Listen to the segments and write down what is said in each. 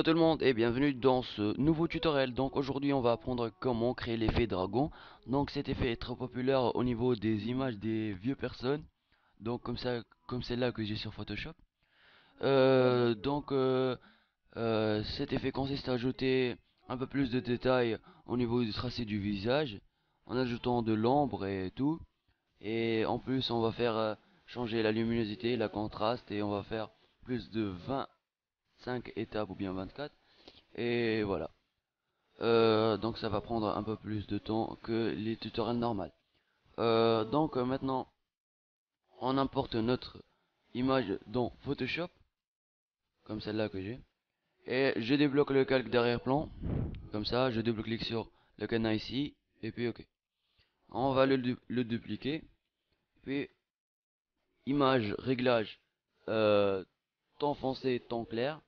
Hello tout le monde et bienvenue dans ce nouveau tutoriel. Donc aujourd'hui on va apprendre comment créer l'effet dragon. Donc cet effet est très populaire au niveau des images des vieux personnes. Donc comme celle-là que j'ai sur Photoshop. Cet effet consiste à ajouter un peu plus de détails au niveau du tracé du visage, en ajoutant de l'ombre et tout. Et en plus on va faire changer la luminosité, la contraste, et on va faire plus de 25 étapes ou bien 24. Et voilà. Donc ça va prendre un peu plus de temps que les tutoriels normaux. Maintenant, on importe notre image dans Photoshop, comme celle-là que j'ai. Et je débloque le calque d'arrière-plan. Comme ça, je double-clique sur le cadenas ici. Et puis ok. On va le dupliquer. Puis image, réglage, temps foncé, temps clair.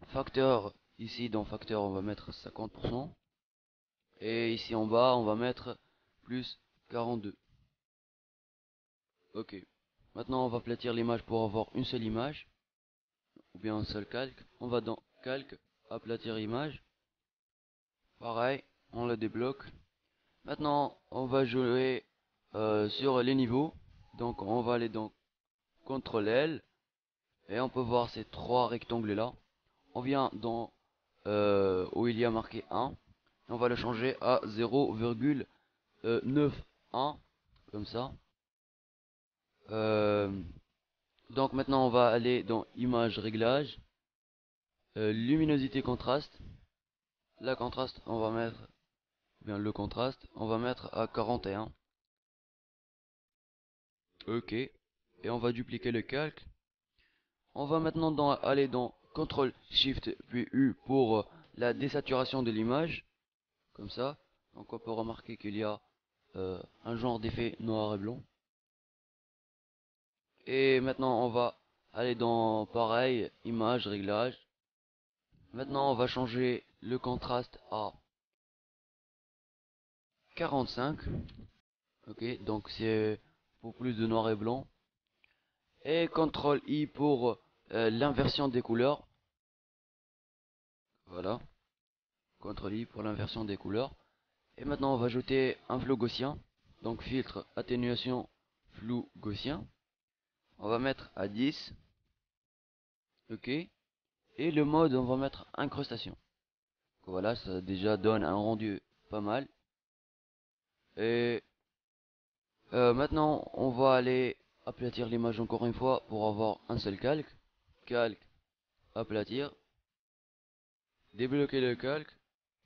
Facteur, ici dans facteur on va mettre 50%. Et ici en bas, on va mettre plus 42. Ok. Maintenant, on va aplatir l'image pour avoir une seule image, ou bien un seul calque. On va dans calque, aplatir image. Pareil, on la débloque. Maintenant, on va jouer sur les niveaux. Donc, on va aller dans CTRL L. Et on peut voir ces trois rectangles là. On vient dans où il y a marqué 1. On va le changer à 0,91. Comme ça. Euh, donc maintenant on va aller dans image réglage, luminosité contraste. La contraste on va mettre, bien le contraste, on va mettre à 41. Ok. Et on va dupliquer le calque. On va maintenant aller dans CTRL SHIFT puis U pour la désaturation de l'image. Comme ça. Donc on peut remarquer qu'il y a un genre d'effet noir et blanc. Et maintenant on va aller dans pareil, image, réglage. Maintenant on va changer le contraste à 45. Ok, donc c'est pour plus de noir et blanc. Et CTRL I pour l'inversion des couleurs. Voilà, CTRL I pour l'inversion des couleurs. Et maintenant on va ajouter un flou gaussien. Donc filtre, atténuation, flou gaussien. On va mettre à 10. Ok. Et le mode on va mettre incrustation. Voilà, ça déjà donne un rendu pas mal. Et maintenant on va aller aplatir l'image encore une fois pour avoir un seul calque. Calque, aplatir, débloquer le calque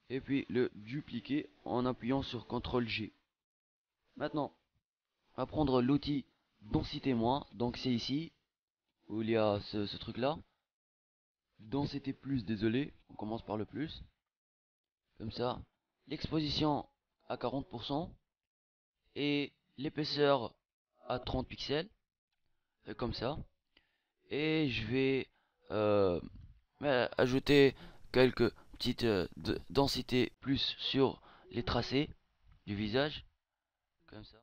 et puis le dupliquer en appuyant sur CTRL G. Maintenant, on va prendre l'outil densité moins, donc c'est ici où il y a ce truc là. Densité plus, désolé, on commence par le plus, comme ça. L'exposition à 40% et l'épaisseur à 30 pixels, comme ça. Et je vais euh, ajouter quelques petites densités plus sur les tracés du visage, comme ça.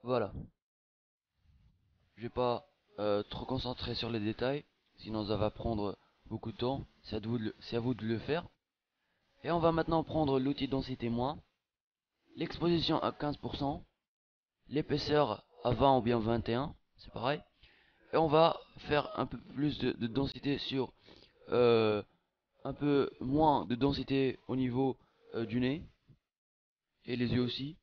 Voilà. Je vais pas trop concentrer sur les détails, sinon ça va prendre beaucoup de temps. C'est à vous de le faire. Et on va maintenant prendre l'outil densité moins, l'exposition à 15%, l'épaisseur à 20 ou bien 21, c'est pareil. Et on va faire un peu plus de densité sur euh, un peu moins de densité au niveau du nez et les yeux aussi.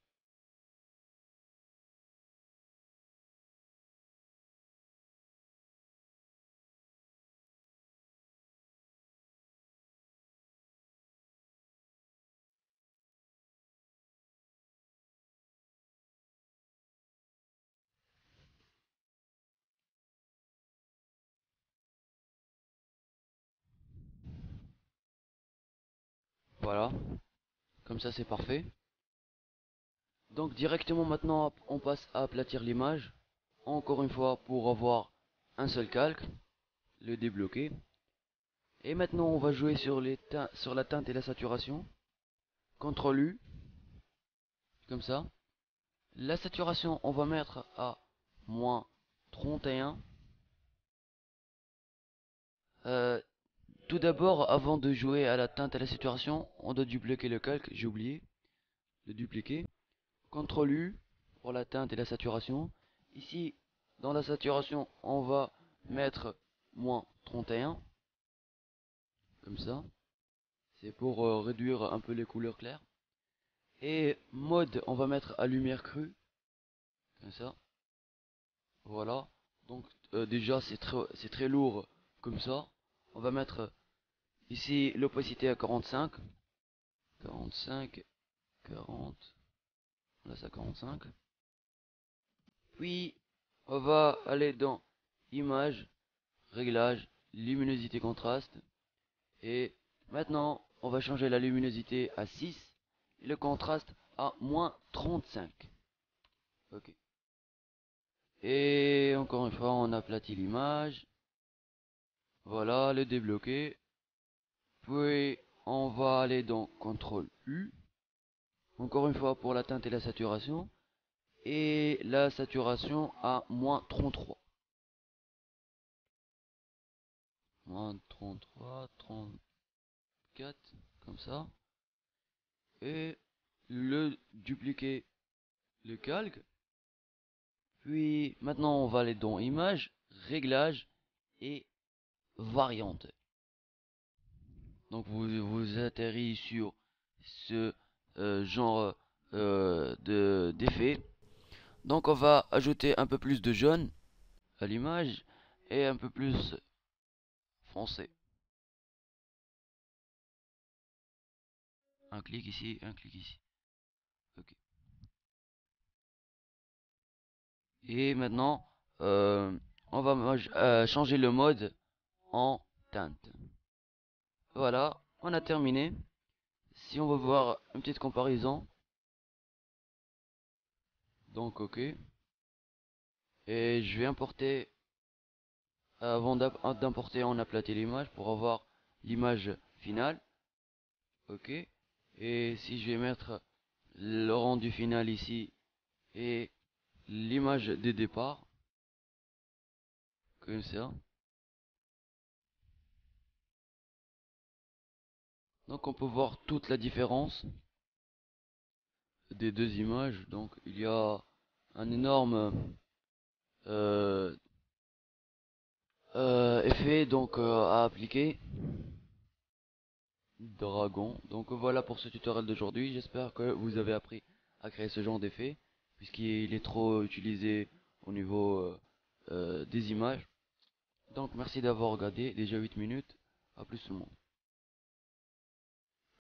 Voilà, Comme ça c'est parfait. Donc directement maintenant on passe à aplatir l'image. Encore une fois pour avoir un seul calque, le débloquer. Et maintenant on va jouer sur la teinte et la saturation. CTRL U, comme ça. La saturation on va mettre à moins 31. Tout d'abord, avant de jouer à la teinte et la saturation, on doit dupliquer le calque, j'ai oublié de dupliquer. CTRL U pour la teinte et la saturation. Ici, dans la saturation, on va mettre moins 31. Comme ça. C'est pour réduire un peu les couleurs claires. Et mode, on va mettre à lumière crue. Comme ça. Voilà. Donc déjà, c'est très lourd comme ça. On va mettre ici l'opacité à 45. 45, 40. Là, c'est à 45. Puis, on va aller dans Image, Réglage, Luminosité, Contraste. Et maintenant, on va changer la luminosité à 6 et le contraste à moins 35. Ok. Et encore une fois, on aplatit l'image. Voilà, le débloquer. Puis, on va aller dans CTRL U. Encore une fois pour la teinte et la saturation. Et la saturation à moins 33. Moins 33, 34, comme ça. Et le dupliquer le calque. Puis maintenant on va aller dans Image, Réglage et Variante. Donc vous atterrissez sur ce genre d'effet. Donc on va ajouter un peu plus de jaune à l'image et un peu plus foncé. Un clic ici, un clic ici. Ok. Et maintenant on va changer le mode en teinte. Voilà, on a terminé. Si on veut voir une petite comparaison, donc ok. Et je vais importer, avant d'importer, on aplatit l'image pour avoir l'image finale. Ok. Et si je vais mettre le rendu final ici et l'image de départ, comme ça. Donc on peut voir toute la différence des deux images. Donc il y a un énorme euh, effet donc à appliquer. Dragon. Donc voilà pour ce tutoriel d'aujourd'hui. J'espère que vous avez appris à créer ce genre d'effet, puisqu'il est trop utilisé au niveau des images. Donc merci d'avoir regardé, déjà 8 minutes. À plus tout le monde.